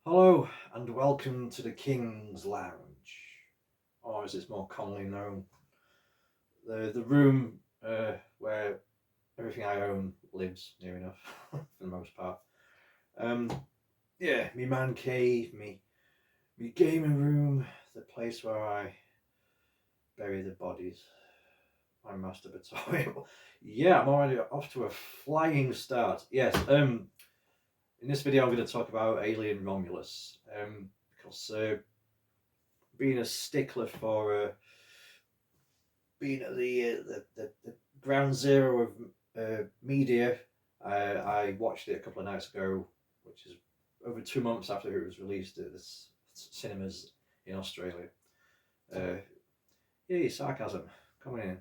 Hello and welcome to the King's Lounge, or as it's more commonly known, the room where everything I own lives, near enough, for the most part. Um, yeah, me man cave, me gaming room, the place where I bury the bodies, my masturbatory. Yeah, I'm already off to a flying start. Yes, in this video I'm going to talk about Alien Romulus, because being a stickler for being at the ground zero of media. I watched it a couple of nights ago, which is over 2 months after it was released at the cinemas in Australia. Yeah, sarcasm coming in.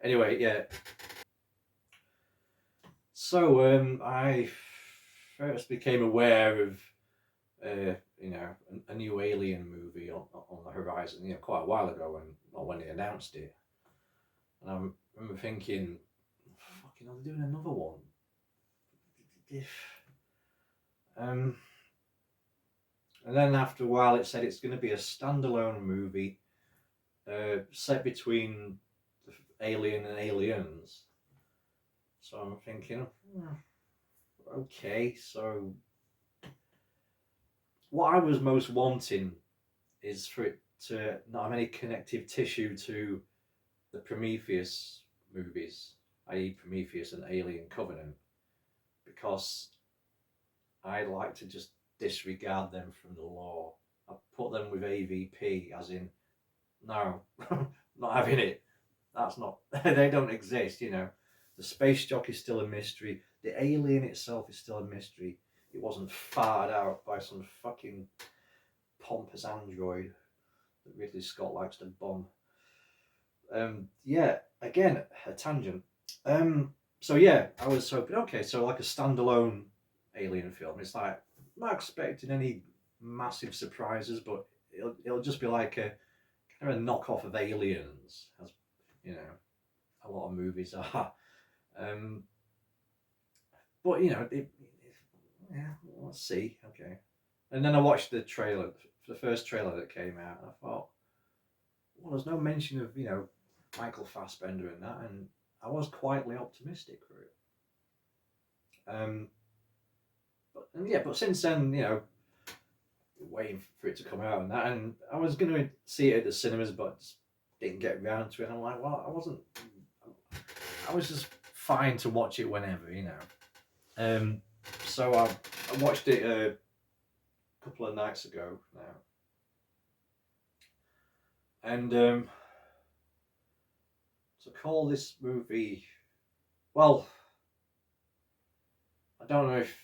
Anyway, yeah. So I first became aware of a new Alien movie on the horizon, quite a while ago, and not when they announced it. And I remember thinking, fucking, I'm doing another one. Um, and then after a while, it said it's going to be a standalone movie set between the Alien and Aliens. So I'm thinking, okay, so what I was most wanting is for it to not have any connective tissue to the Prometheus movies, i.e., Prometheus and Alien Covenant, because I like to just disregard them from the law. I put them with AVP, as in, no, not having it. That's not, they don't exist, The space jock is still a mystery. The alien itself is still a mystery. It wasn't farted out by some fucking pompous android that Ridley Scott likes to bomb. Yeah, again, a tangent. So yeah, I was hoping, okay, so like a standalone Alien film. It's like, I'm not expecting any massive surprises, but it'll just be like a kind of a knockoff of Aliens, as a lot of movies are. Um, but yeah, let's see. Okay, and then I watched the trailer, the first trailer that came out, and I thought, well, there's no mention of Michael Fassbender in that, and I was quietly optimistic for it. But since then, waiting for it to come out and that, and I was going to see it at the cinemas, but just didn't get around to it. And I'm like, well, I was just fine to watch it whenever. So I watched it a couple of nights ago now, and to call this movie, well, I don't know if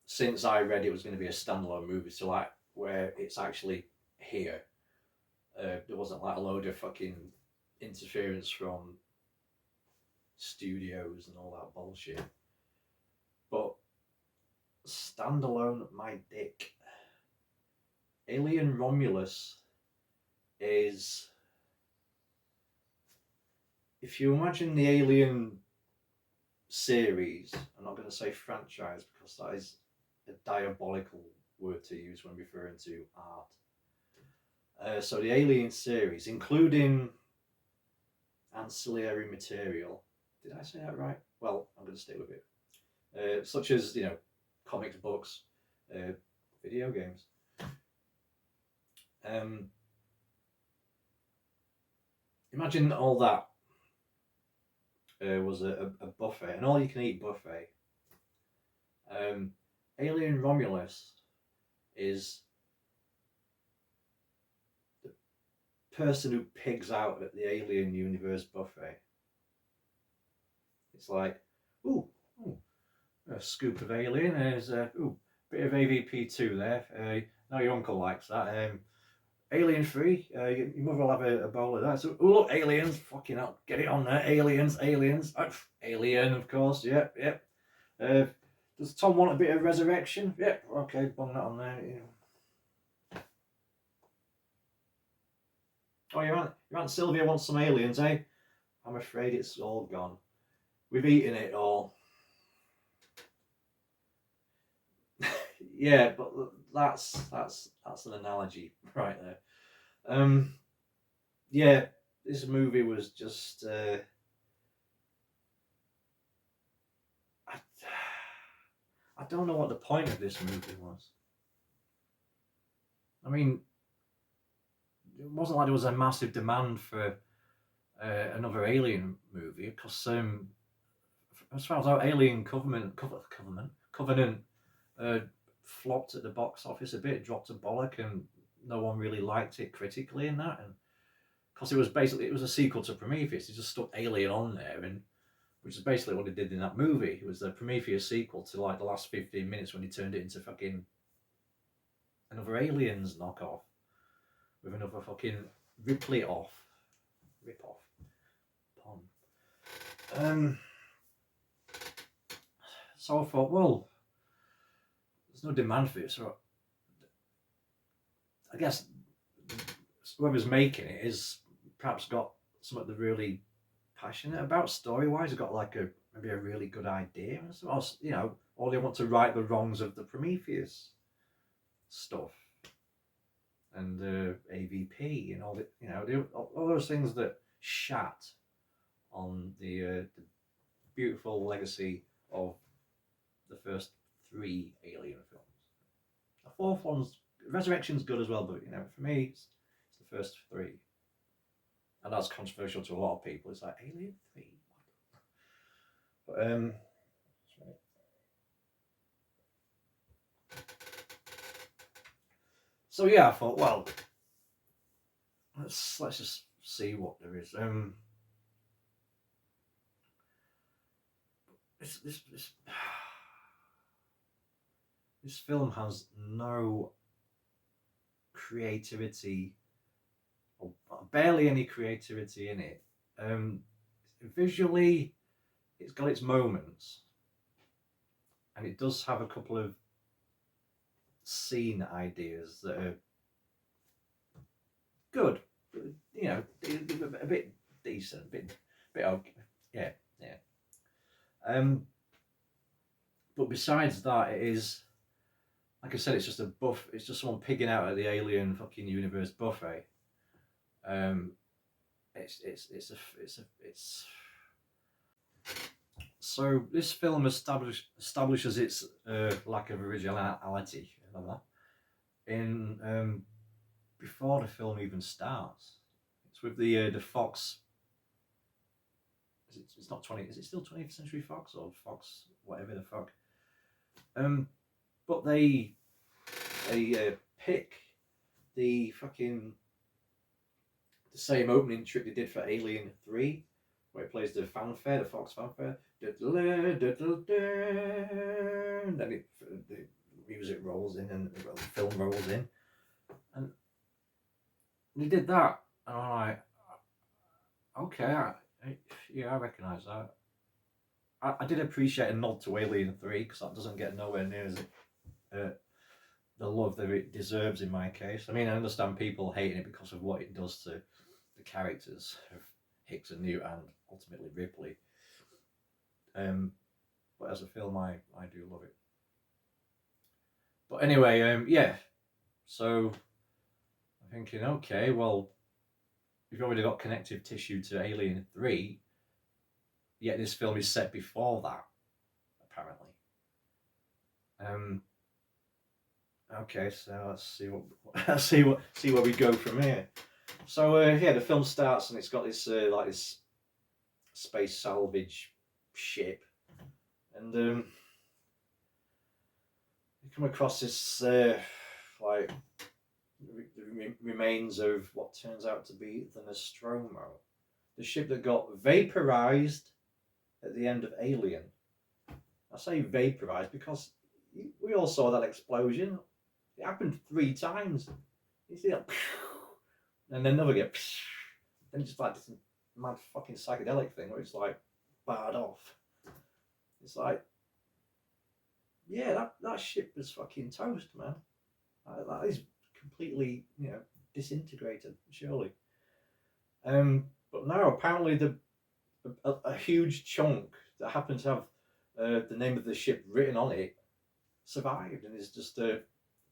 since I read it was going to be a standalone movie, so like where it's actually here. There wasn't like a load of fucking interference from studios and all that bullshit. But standalone, my dick. Alien Romulus is, if you imagine the Alien series, I'm not going to say franchise because that is a diabolical word to use when referring to art. So the Alien series, including ancillary material. Did I say that right? Well, I'm going to stick with it. Such as, comics, books, video games. Imagine all that was a buffet, an all-you-can-eat buffet. Alien Romulus is the person who pigs out at the Alien Universe buffet. It's like, ooh, a scoop of Alien. There's a bit of AVP2 there. Now your uncle likes that. Alien free. Your mother will have a bowl of that. So, oh look, aliens! Fucking hell, get it on there. Aliens. Alien, of course. Yep. Does Tom want a bit of resurrection? Yep. Okay, bung that on there. Oh, your aunt Sylvia wants some aliens, eh? I'm afraid it's all gone. We've eaten it all. Yeah, but that's an analogy right there. Yeah, this movie was just. I don't know what the point of this movie was. I mean, it wasn't like there was a massive demand for another Alien movie because as far as our Alien Covenant flopped at the box office a bit, dropped a bollock, and no one really liked it critically in that. And because it was a sequel to Prometheus, they just stuck Alien on there, and which is basically what they did in that movie. It was the Prometheus sequel to like the last 15 minutes when he turned it into fucking another Aliens knockoff with another fucking rip off pun. So I thought, well, there's no demand for it, so I guess whoever's making it is perhaps got something they're really passionate about story-wise. Got like maybe a really good idea, or they want to right the wrongs of the Prometheus stuff and AVP and all the all those things that shat on the beautiful legacy of the first 3 Alien films. The 4th one's Resurrection's good as well, but for me, it's the first 3, and that's controversial to a lot of people. It's like Alien 3, but that's right. So yeah, I thought, well, let's just see what there is. This film has no creativity, or barely any creativity in it. Visually, it's got its moments, and it does have a couple of scene ideas that are good, a bit decent, a bit okay, yeah. But besides that, it is, like I said, it's just it's just someone pigging out at the Alien fucking universe buffet. It's so this film establishes its lack of originality in before the film even starts. It's with the Fox. It's not 20. Is it still 20th Century Fox or Fox whatever the fuck? But they pick the same opening trick they did for Alien 3, where it plays the fanfare, the Fox fanfare, and then the music rolls in and the film rolls in, and they did that, and I'm like, okay, I recognise that. I did appreciate a nod to Alien 3 because that doesn't get nowhere near as the love that it deserves in my case. I mean, I understand people hating it because of what it does to the characters of Hicks and Newt and ultimately Ripley. But as a film, I do love it. But anyway, yeah. So I'm thinking, okay, well, you've already got connective tissue to Alien 3, yet this film is set before that, apparently. Okay, so let's see where we go from here. So yeah, the film starts and it's got this like this space salvage ship, and you come across this like remains of what turns out to be the Nostromo, the ship that got vaporized at the end of Alien. I say vaporized because we all saw that explosion. It happened 3 times. You see that, and then another get, then just like this mad fucking psychedelic thing where it's like barred off. It's like, yeah, that ship was fucking toast, man. That is completely, disintegrated, surely. But now apparently a huge chunk that happened to have the name of the ship written on it survived and is just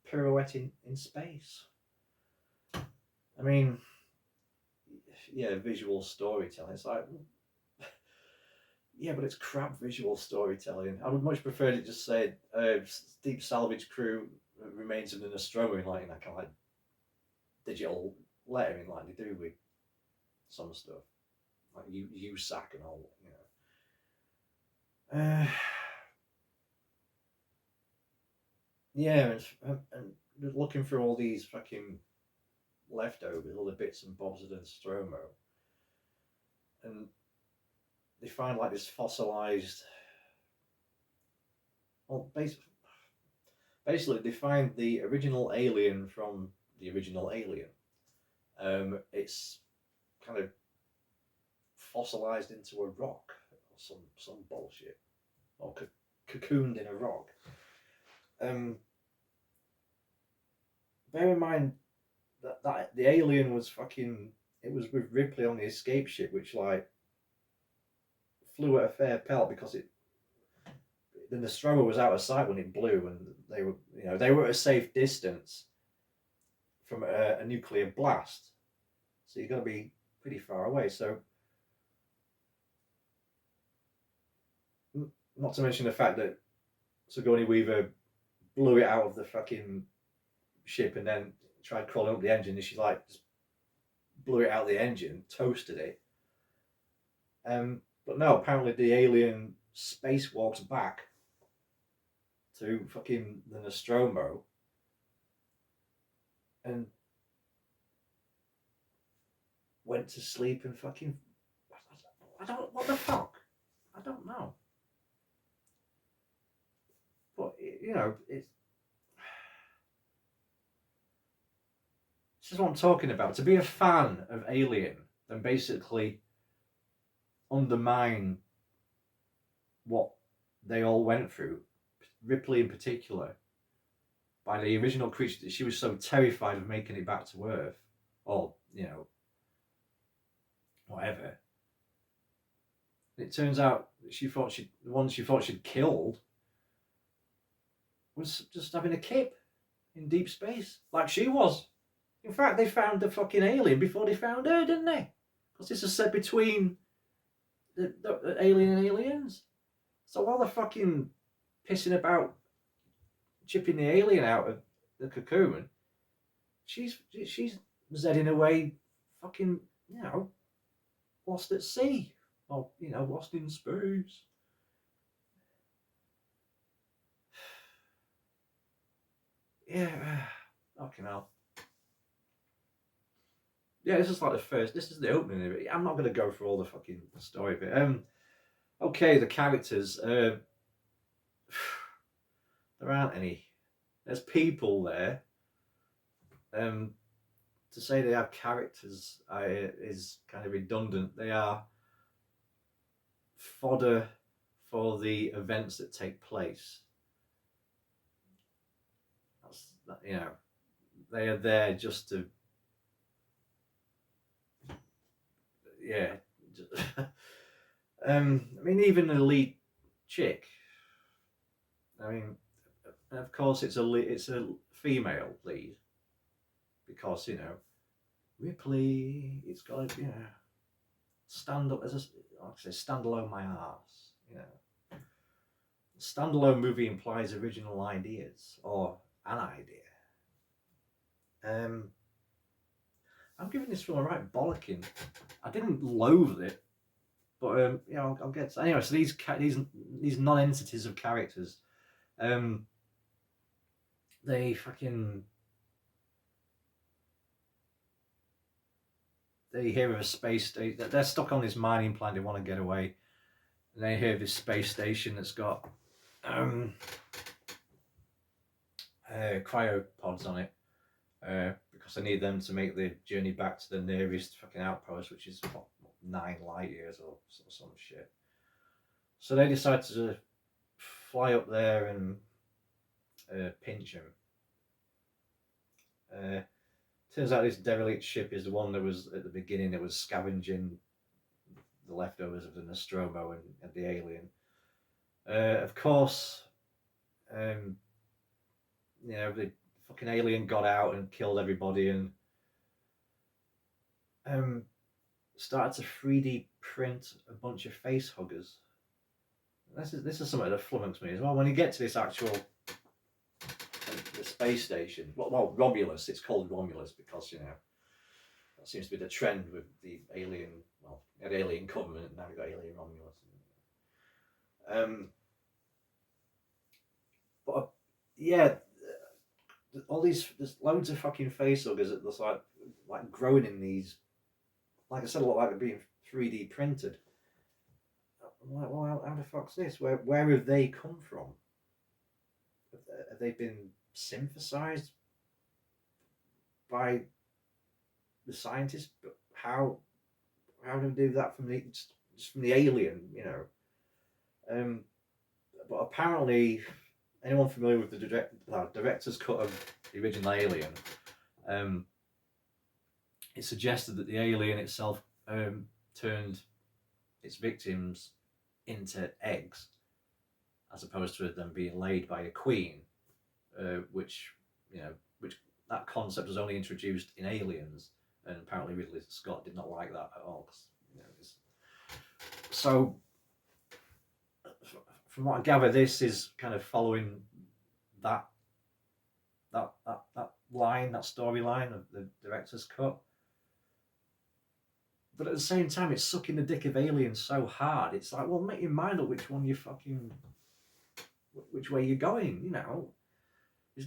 pirouetting in space. I mean, yeah, visual storytelling. It's like, yeah, but it's crap visual storytelling. I would much prefer to just say deep salvage crew remains of the Nostromo in like, kind of like digital lettering like they do with some stuff, like USAC and all, yeah, and looking through all these fucking leftovers, all the bits and bobs of the Nostromo, and they find like this fossilized. Well, basically, they find the original alien from the original Alien. It's kind of fossilized into a rock or some bullshit, or cocooned in a rock. Bear in mind that the alien was fucking. It was with Ripley on the escape ship, which like flew at a fair pelt because the Nostromo was out of sight when it blew, and they were at a safe distance from a nuclear blast. So you've got to be pretty far away. So, not to mention the fact that Sigourney Weaver blew it out of the fucking ship and then tried crawling up the engine, and she like just blew it out of the engine, toasted it. But no, apparently the alien spacewalks back to fucking the Nostromo and went to sleep and fucking. I don't. What the fuck? I don't know. But it's. This is what I'm talking about. To be a fan of Alien, then basically undermine what they all went through, Ripley in particular, by the original creature that she was so terrified of making it back to Earth, or whatever. It turns out the one she thought she'd killed was just having a kip in deep space, like she was. In fact, they found the fucking alien before they found her, didn't they? Because this is set between the alien and aliens. So while they're fucking pissing about chipping the alien out of the cocoon, she's zedding away, fucking lost at sea, or lost in space. Yeah, fucking hell. Yeah, this is like the first. This is the opening of it. I'm not going to go through all the fucking story of it. Okay, the characters. There aren't any. There's people there. To say they have characters is kind of redundant. They are fodder for the events that take place. They are there just to. Yeah. I mean, even the lead chick. I mean, of course, it's a female lead because Ripley. It's got to stand up as like I say, standalone my arse. Standalone movie implies original ideas or an idea. I'm giving this film a right bollocking. I didn't loathe it, but I'll get to, anyway. So these non-entities of characters, they hear of a space station. They're stuck on this mining plant. They want to get away, and they hear this space station that's got cryopods on it, because they need them to make the journey back to the nearest fucking outpost, which is 9 light years or some shit. So they decide to fly up there and pinch him. Turns out this derelict ship is the one that was at the beginning that was scavenging the leftovers of the Nostromo and the alien. Of course, the fucking alien got out and killed everybody and started to 3D print a bunch of face huggers. This is something that flummoxed me as well. When you get to this actual the space station, well, Romulus. It's called Romulus because that seems to be the trend with the alien. Well, we had Alien Covenant, now we got Alien Romulus. But yeah, all these there's loads of fucking facehuggers that looks like growing in these. Like I said, look like they're being 3D printed. I'm like, well, how the fuck's this? Where have they come from? Have they been synthesized by the scientists? But how do they do that from just from the alien? But apparently, anyone familiar with the director's cut of the original Alien, it suggested that the alien itself turned its victims into eggs, as opposed to them being laid by a queen, which that concept was only introduced in Aliens, and apparently Ridley Scott did not like that at all. So, from what I gather, this is kind of following that line, that storyline of the director's cut. But at the same time, it's sucking the dick of aliens so hard. It's like, well, make your mind up which way you're going. Is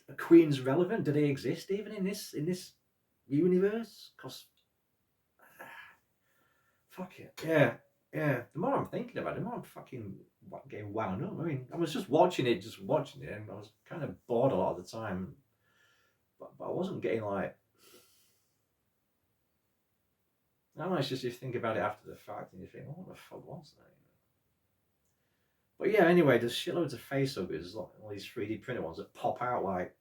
a queen's relevant? Do they exist even in this universe? Because fuck it, yeah. The more I'm thinking about it, the more I'm fucking getting wound up. I mean, I was just watching it, and I was kind of bored a lot of the time, but I wasn't getting like. I don't know, it's just you think about it after the fact and you think, what the fuck was that? But yeah, anyway, there's shitloads of facehuggers, like all these 3D printed ones that pop out like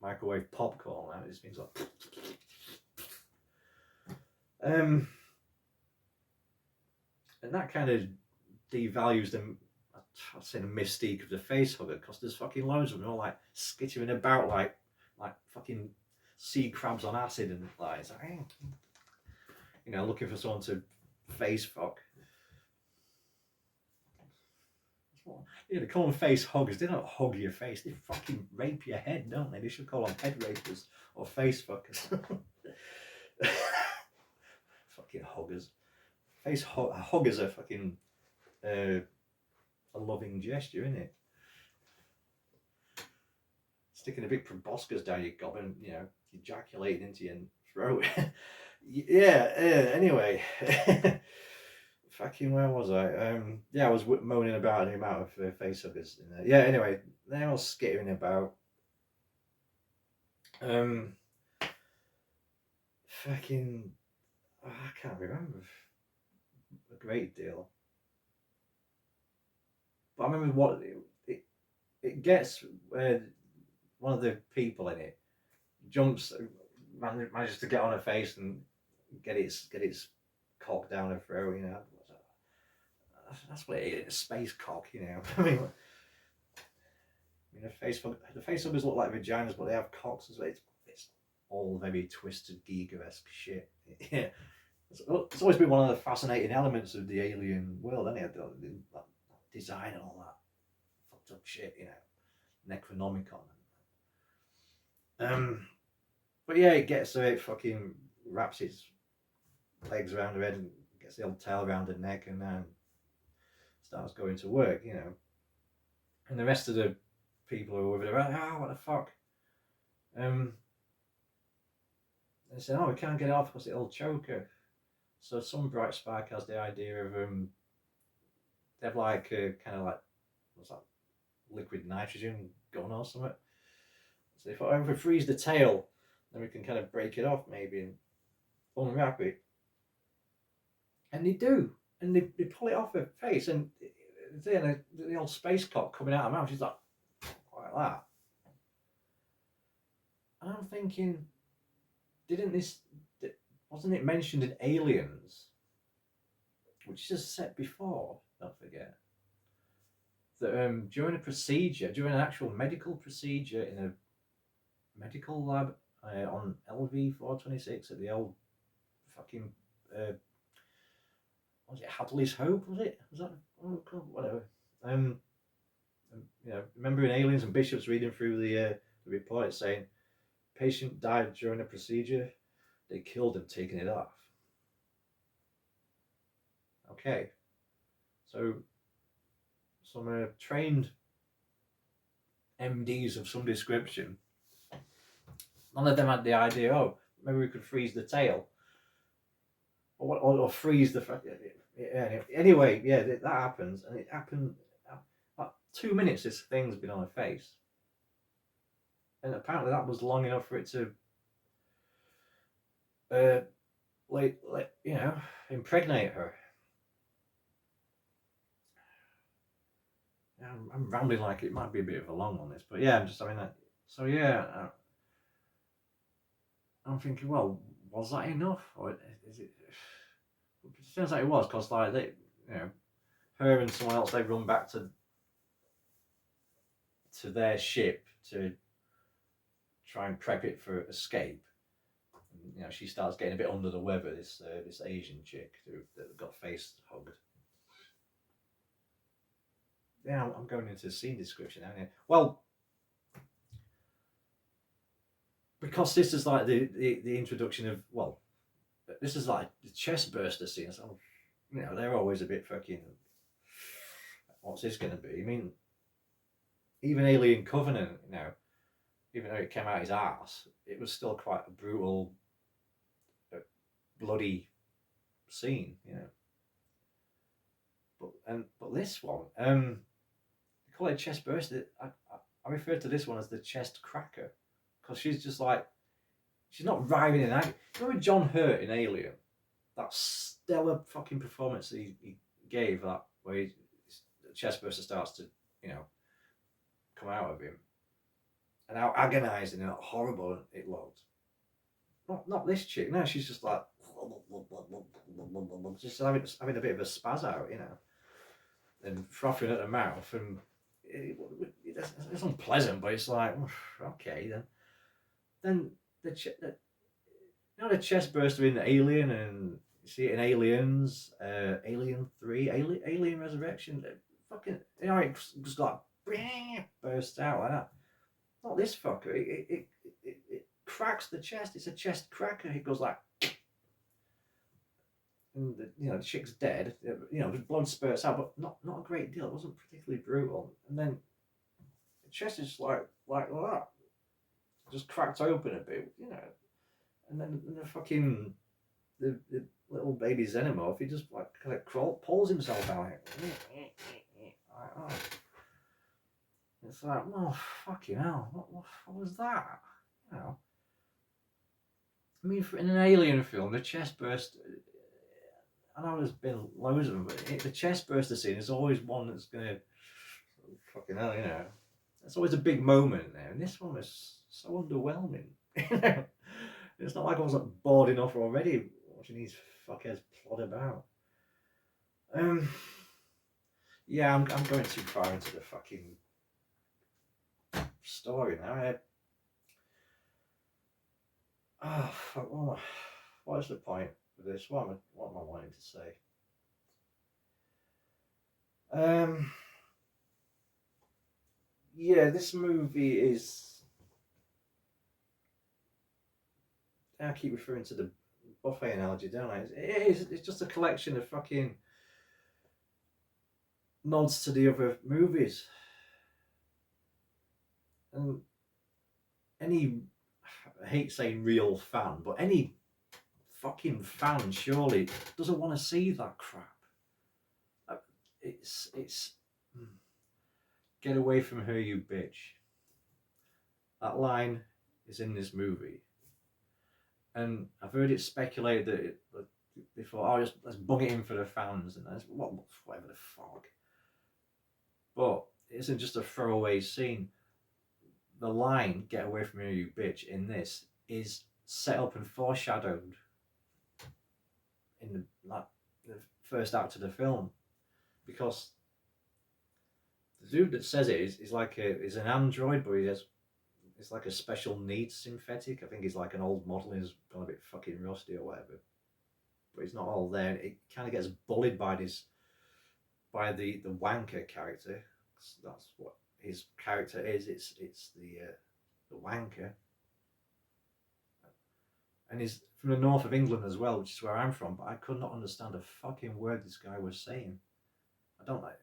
microwave popcorn. It just means like. And that kind of devalues I'd say the mystique of the facehugger, because there's fucking loads of them all like skittering about like fucking sea crabs on acid and like, it's like looking for someone to face fuck. Yeah, they call them face huggers. They don't hug your face. They fucking rape your head, don't they? They should call them head rapers or face fuckers. Fucking huggers. Huggers are fucking a loving gesture, isn't it? Sticking a big proboscis down your gob and ejaculating into your throat. Anyway. Fucking where was I? I was moaning about the amount of facehuggers in there. Yeah, anyway, they're all skittering about. Fucking, I can't remember a great deal. But I remember what it gets. One of the people in it manages to get on her face and get its cock down her throat. That's what it is, a space cock. I mean, the facehuggers look like vaginas, but they have cocks as well. It's all very twisted, Giga-esque shit. Yeah, it's always been one of the fascinating elements of the alien world, hasn't it? That design and all that fucked up shit, Necronomicon. But yeah, it gets it fucking wraps its legs around her head and gets the old tail around her neck and then starts going to work, And the rest of the people who are over there are like, what the fuck? They say, we can't get it off because it'll choke her. So some bright spark has the idea of they have like a kind of like, what's that, liquid nitrogen gun or something. So they thought, if we freeze the tail, then we can kind of break it off maybe and unwrap it. And they do. And they pull it off her face and the old space cock coming out of her mouth. She's like that. And I'm thinking, wasn't it mentioned in Aliens, which is set before, don't forget, that during an actual medical procedure in a medical lab on LV 426 at the old fucking was it Hadley's Hope? Was it? Was that whatever? Remember in Aliens and Bishop's reading through the report saying patient died during a procedure. They killed him taking it off. Okay, so some trained MDs of some description. None of them had the idea. Oh, maybe we could freeze the tail, or freeze the. Anyway, yeah, that happens, and it happened. Like 2 minutes, this thing's been on her face, and apparently that was long enough for it to, impregnate her. I'm rambling like it might be a bit of a long one, this, but yeah, I'm just having that. So yeah, I'm thinking, well, was that enough, or is it? It turns out it was, because like they, her and someone else, they run back to their ship to try and prep it for escape. And, she starts getting a bit under the weather. This Asian chick that got face hugged. Yeah, I'm going into the scene description now. Well, because this is like the introduction of, well, this is like the chest burster scene. So, they're always a bit fucking. What's this going to be? I mean, even Alien Covenant, even though it came out his arse, it was still quite a brutal, bloody scene, But this one, they call it chest burster. I refer to this one as the chest cracker, because she's just like, she's not writhing in agony. Remember John Hurt in Alien? That stellar fucking performance that he gave, that where the chest burster starts to, come out of him, and how agonising and how horrible it looked. Not this chick. No, she's just like just having a bit of a spaz out, and frothing at the mouth, and it's unpleasant, but it's like, okay then. Then the chest burster in the Alien, and you see it in Aliens, Alien 3, Alien Resurrection. Fucking, it just like bursts out like that. Not this fucker. It cracks the chest. It's a chest cracker. It goes like, and the chick's dead. The blood spurts out, but not a great deal. It wasn't particularly brutal. And then the chest is like that, just cracked open a bit, And then the fucking the little baby xenomorph, he just like kind of pulls himself out. It's like, well, fucking hell, what was that? I mean, in an Alien film, the chest burst. I know there's been loads of them, but the chest burster scene is always one that's gonna, fucking hell, It's always a big moment there, and this one was so underwhelming. It's not like I wasn't bored enough already watching these fuckheads plod about. Yeah, I'm going too far into the fucking story now. Fuck, what is the point of this? What am I wanting to say? Yeah, this movie is. I keep referring to the buffet analogy, don't I? It's just a collection of fucking nods to the other movies. And I hate saying real fan, but any fucking fan surely doesn't want to see that crap. It's get away from her, you bitch. That line is in this movie, and I've heard it speculated that before. Oh, let's bung it in for the fans, and that's whatever the fuck. But it isn't just a throwaway scene. The line "Get away from me, you bitch" in this is set up and foreshadowed in the first act of the film, because the dude that says it is like is an android, but he has it's like a special needs synthetic. I think he's like an old model and he's gone a bit fucking rusty or whatever. But he's not all there. It kind of gets bullied by the wanker character. That's what his character is. It's the wanker, and he's from the north of England as well, which is where I'm from. But I could not understand a fucking word this guy was saying. I don't like,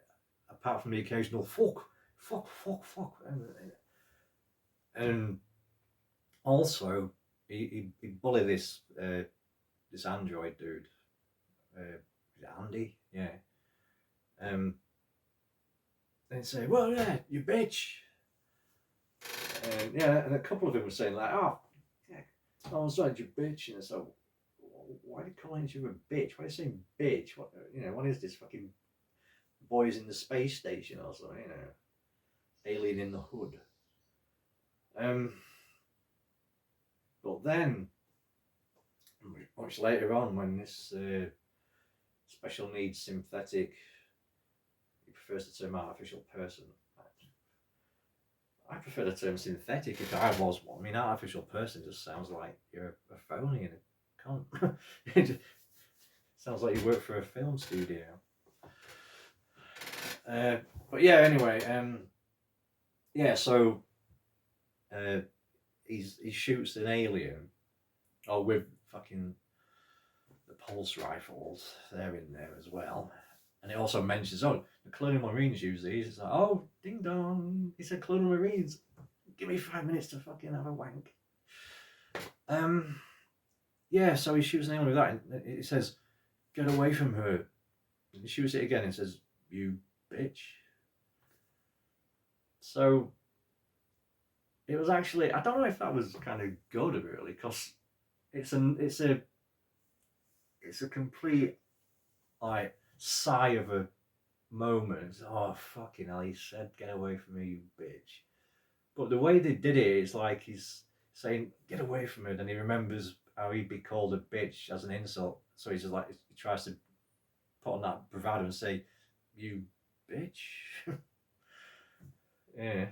apart from the occasional fuck, and also he bullied this this android dude, Andy, yeah. And say, well, yeah, you bitch. And yeah, and a couple of them were saying like, oh, yeah, I was right, you bitch. And so, why are you calling each other a bitch? Why are you saying bitch? What, what is this fucking boys in the space station or something? Alien in the hood. But then, much later on, when this special needs synthetic, he prefers the term artificial person. I prefer the term synthetic if I was one. I mean, artificial person just sounds like you're a phony and a cunt. It just sounds like you work for a film studio. But yeah, anyway, yeah, so he shoots an alien, with fucking the pulse rifles. They're in there as well. And it also mentions, the Colonial Marines use these. It's like, oh, ding dong. He said Colonial Marines. Give me 5 minutes to fucking have a wank. Yeah, so he shoots an alien with that. And it says, get away from her. And he shoots it again and says, you bitch. So it was actually, I don't know if that was kind of good really, because it's a complete like sigh of a moment. Oh fucking hell, he said get away from me, you bitch. But the way they did it is like he's saying get away from her, then he remembers how he'd be called a bitch as an insult, so he's just like, he tries to put on that bravado and say you bitch. Yeah,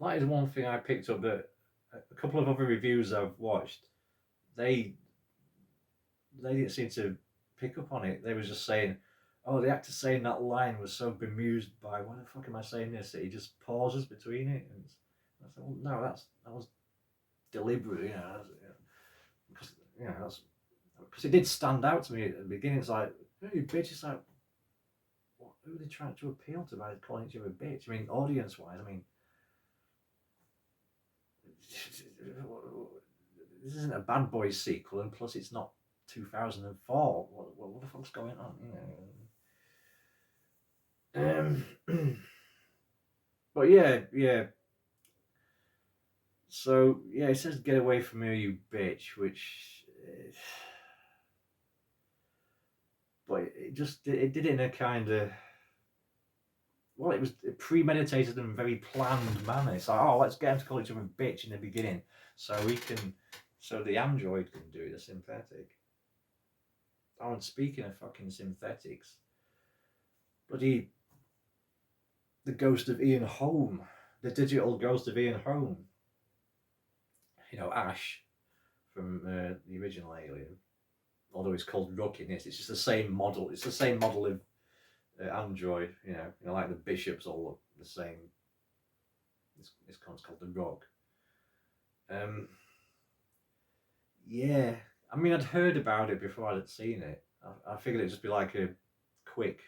that is one thing I picked up, that a couple of other reviews I've watched, they didn't seem to pick up on it. They were just saying, oh, the actor saying that line was so bemused by, why the fuck am I saying this, that he just pauses between it. And I said, well, no, that was deliberate, because because it did stand out to me at the beginning. It's like, hey, you bitch. It's like, who are they trying to appeal to by calling each other a bitch? I mean, audience wise, I mean, this isn't a Bad Boys sequel, and plus it's not 2004. What the fuck's going on? But yeah. So yeah, it says "get away from me, you bitch," which, but it did it in a kind of, well, it was a premeditated and very planned manner. It's like, oh, let's get him to call each other a bitch in the beginning, so the android can do the synthetic. Oh, and speaking of fucking synthetics, the ghost of Ian Holm, the digital ghost of Ian Holm, Ash from the original Alien, although it's called Rook in this, it's just the same model. It's the same model of android, like the bishops all look the same. This one's called the Rook. Yeah, I mean, I'd heard about it before I'd seen it. I figured it'd just be like a quick,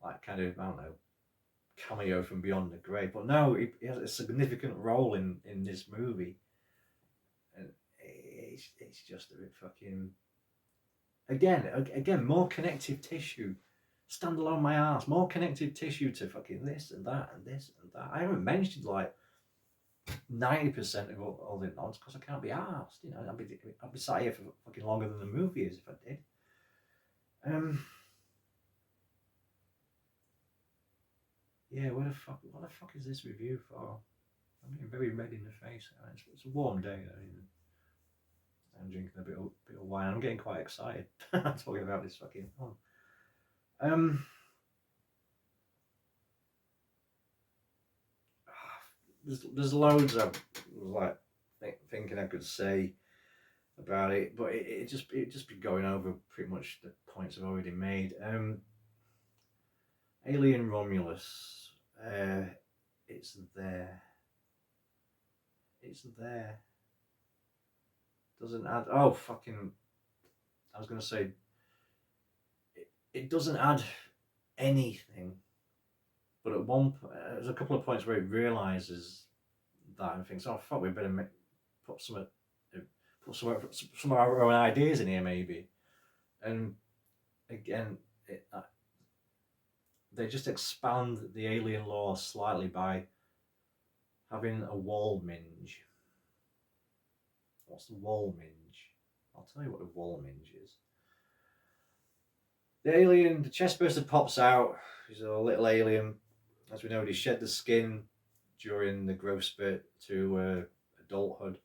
like, kind of, I don't know, cameo from Beyond the Grave. But no, he has a significant role in this movie. And it's just a bit fucking... Again, more connective tissue. Stand alone my ass. More connective tissue to fucking this and that and this and that. I haven't mentioned like 90% of all the nods because I can't be arsed. I'd be sat here for fucking longer than the movie is if I did. Yeah, what the fuck is this review for? I'm getting very red in the face. It's a warm day. I'm drinking a bit of wine. I'm getting quite excited talking about this fucking film. there's loads I was like thinking I could say about it, but it just be going over pretty much the points I've already made. Alien Romulus, it's there. It's there. Doesn't add. Oh fucking! I was gonna say it doesn't add anything, but at there's a couple of points where it realizes that and thinks, "Oh fuck, we better put some some of our own ideas in here maybe." And again, they just expand the alien lore slightly by having a wall minge. What's the wall minge? I'll tell you what a wall minge is. The alien, the chestburster pops out. He's a little alien. As we know, he shed the skin during the growth spurt to adulthood.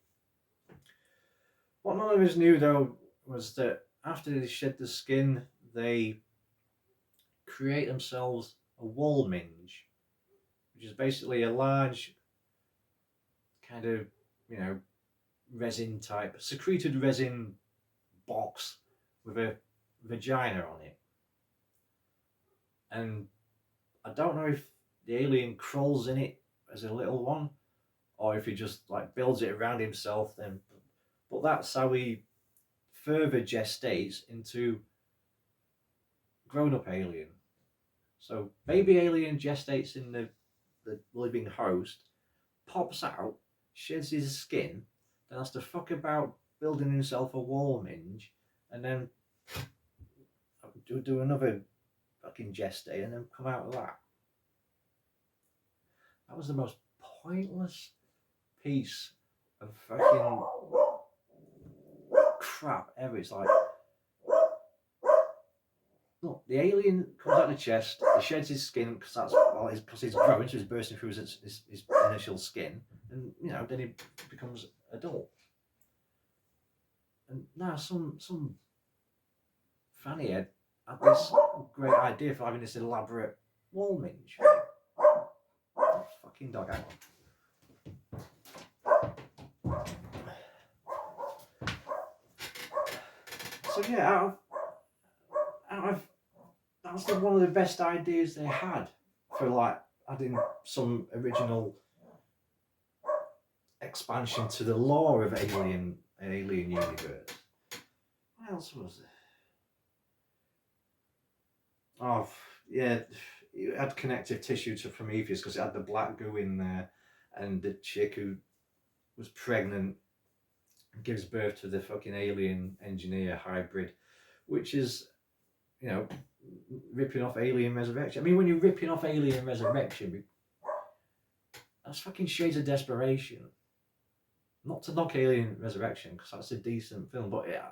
What none of us knew, though, was that after they shed the skin, they create themselves a wall minge, which is basically a large kind of, resin type, secreted resin box with a vagina on it. And I don't know if the alien crawls in it as a little one, or if he just like builds it around himself. Then, but that's how he further gestates into grown-up alien. So baby alien gestates in the living host, pops out, sheds his skin, then has to fuck about building himself a wall minge, and then do another fucking gestate, and then come out of that. That was the most pointless piece of fucking crap ever. It's like, look, the alien comes out of the chest, he sheds his skin because he's growing, so he's bursting through his initial skin, and then he becomes adult. And now some fanny head had this great idea for having this elaborate wall minge. Oh, fucking dog, hang on. So yeah, out of that's one of the best ideas they had for like adding some original expansion to the lore of Alien universe. What else was there? Oh yeah, it had connective tissue to Prometheus because it had the black goo in there, and the chick who was pregnant gives birth to the fucking alien engineer hybrid, which is, ripping off Alien Resurrection. I mean, when you're ripping off Alien Resurrection, that's fucking shades of desperation. Not to knock Alien Resurrection, because that's a decent film, but yeah,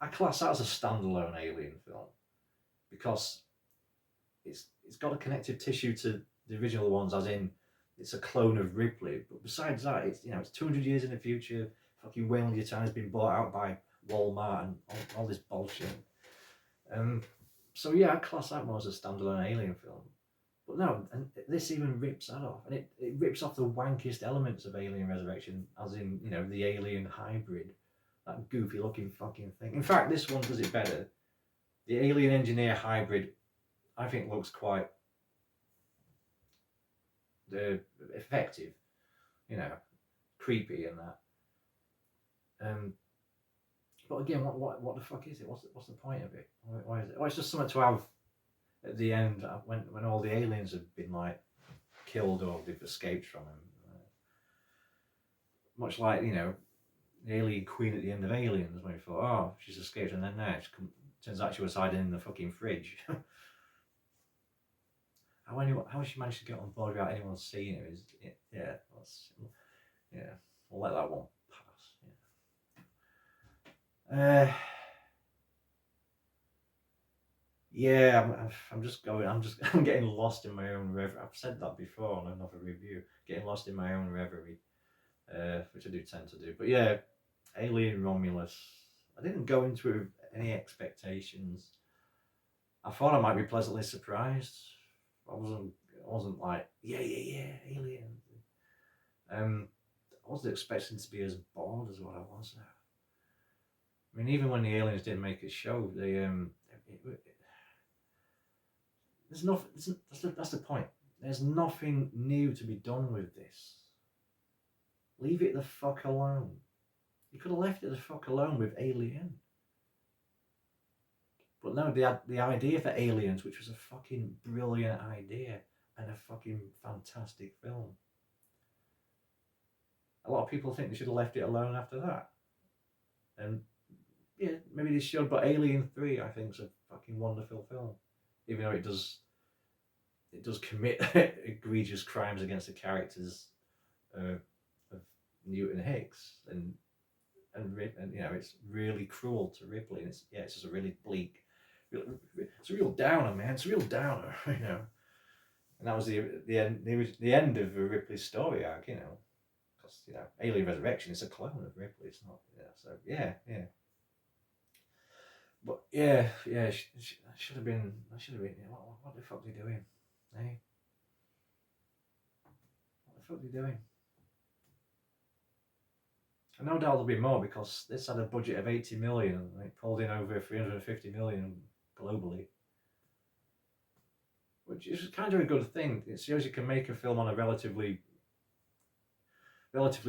I class that as a standalone Alien film because it's got a connective tissue to the original ones, as in it's a clone of Ripley. But besides that, it's 200 years in the future. Fucking Wayland Yutani has been bought out by Walmart and all this bullshit. So yeah, I class that more as a standalone Alien film. But no, and this even rips that off, and it rips off the wankiest elements of Alien Resurrection, as in the alien hybrid, that goofy looking fucking thing. In fact, this one does it better. The alien engineer hybrid, I think, looks quite effective, creepy and that. But again, what the fuck is it? What's the point of it? Why is it? Well, it's just something to have at the end when all the aliens have been like killed or they've escaped from him. Much like the alien queen at the end of Aliens, when we thought, oh, she's escaped, and then turns out she was hiding in the fucking fridge. How she managed to get on board without anyone seeing her is we'll let that one pass. I'm getting lost in my own reverie. I've said that before on another review. Getting lost in my own reverie, which I do tend to do. But yeah, Alien Romulus. I didn't go into it with any expectations. I thought I might be pleasantly surprised. I wasn't like, yeah, Alien. I wasn't expecting to be as bored as what I was there. I mean, even when the aliens didn't make a show, there's nothing. That's the point. There's nothing new to be done with this. Leave it the fuck alone. You could have left it the fuck alone with Alien. But no, the idea for Aliens, which was a fucking brilliant idea and a fucking fantastic film. A lot of people think they should have left it alone after that. And yeah, maybe they should, but Alien 3 I think is a fucking wonderful film. Even though it does commit egregious crimes against the characters of Newton Hicks and you know, it's really cruel to Ripley, and it's just a really bleak, it's a real downer, man. It's a real downer, you know. And that was the end of Ripley's story arc, you know, because you know, Alien Resurrection is a clone of Ripley. It's not, yeah. So yeah. But yeah, I should have been. What the fuck are you doing? Hey, what the fuck are you doing? And no doubt there'll be more, because this had a budget of 80 million and it pulled in over 350 million globally, which is kind of a good thing. It shows you can make a film on a relatively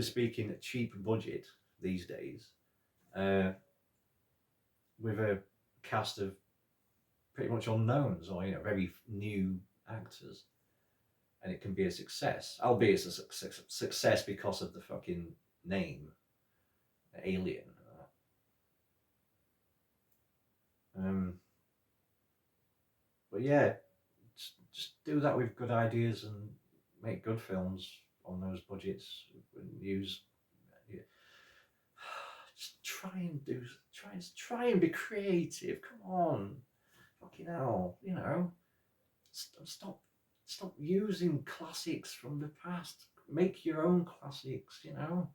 speaking, a cheap budget these days, with a cast of pretty much unknowns, or you know, very new actors, and it can be a success. Albeit it's a success because of the fucking name, Alien. But yeah, just do that with good ideas and make good films on those budgets. And use, yeah. Just try and be creative. Come on, fucking hell, you know. Stop using classics from the past. Make your own classics, you know.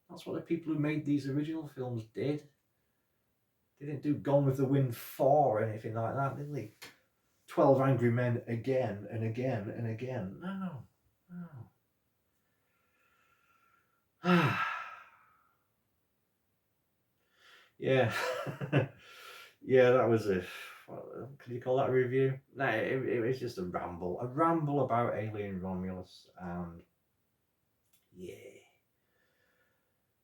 That's what the people who made these original films did. They didn't do Gone with the Wind 4 or anything like that, did they? 12 Angry Men again and again and again. No. Yeah. Yeah, that was a... Can you call that a review? No, it was just a ramble. A ramble about Alien Romulus, and... yeah.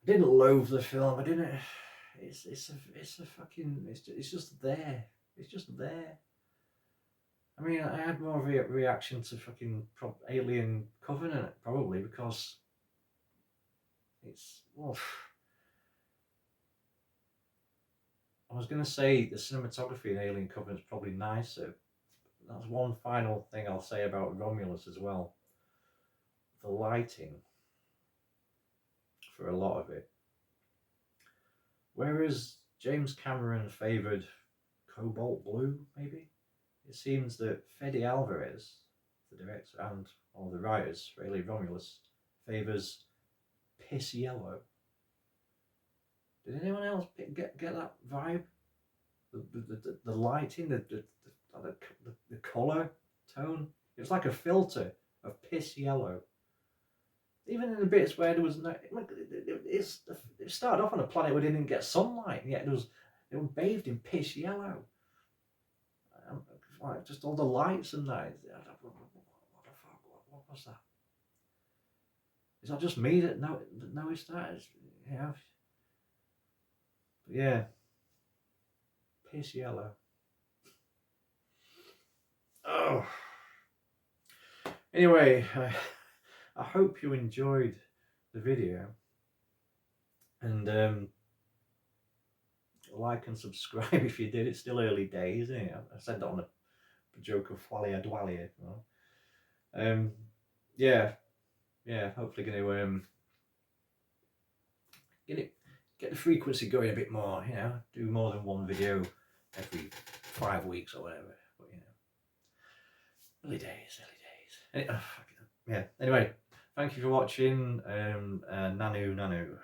I didn't loathe the film. I didn't... It's a fucking... It's just there. It's just there. I mean, I had more of a reaction to fucking Alien Covenant, probably, because it's... well, I was going to say the cinematography in Alien Covenant is probably nicer. That's one final thing I'll say about Romulus as well. The lighting, for a lot of it. Whereas James Cameron favoured cobalt blue, maybe, it seems that Fede Alvarez, the director and all the writers for Alien Romulus, favours piss yellow. Did anyone else get that vibe? The lighting, the colour tone. It was like a filter of piss yellow. Even in the bits where there was no, it started off on a planet where they didn't get sunlight, and yet they were bathed in piss yellow. Like just all the lights and that. What the fuck? What was that? Is that just me that noticed that? Yeah. Yeah. Piss yellow. Oh. Anyway, I hope you enjoyed the video, and like and subscribe if you did. It's still early days, isn't it? I said that on a joke of Fwalia Dwalia. Yeah. Hopefully going to get the frequency going a bit more. You know, do more than one video every 5 weeks or whatever. But you know, early days. Yeah. Anyway, thank you for watching. Nanu.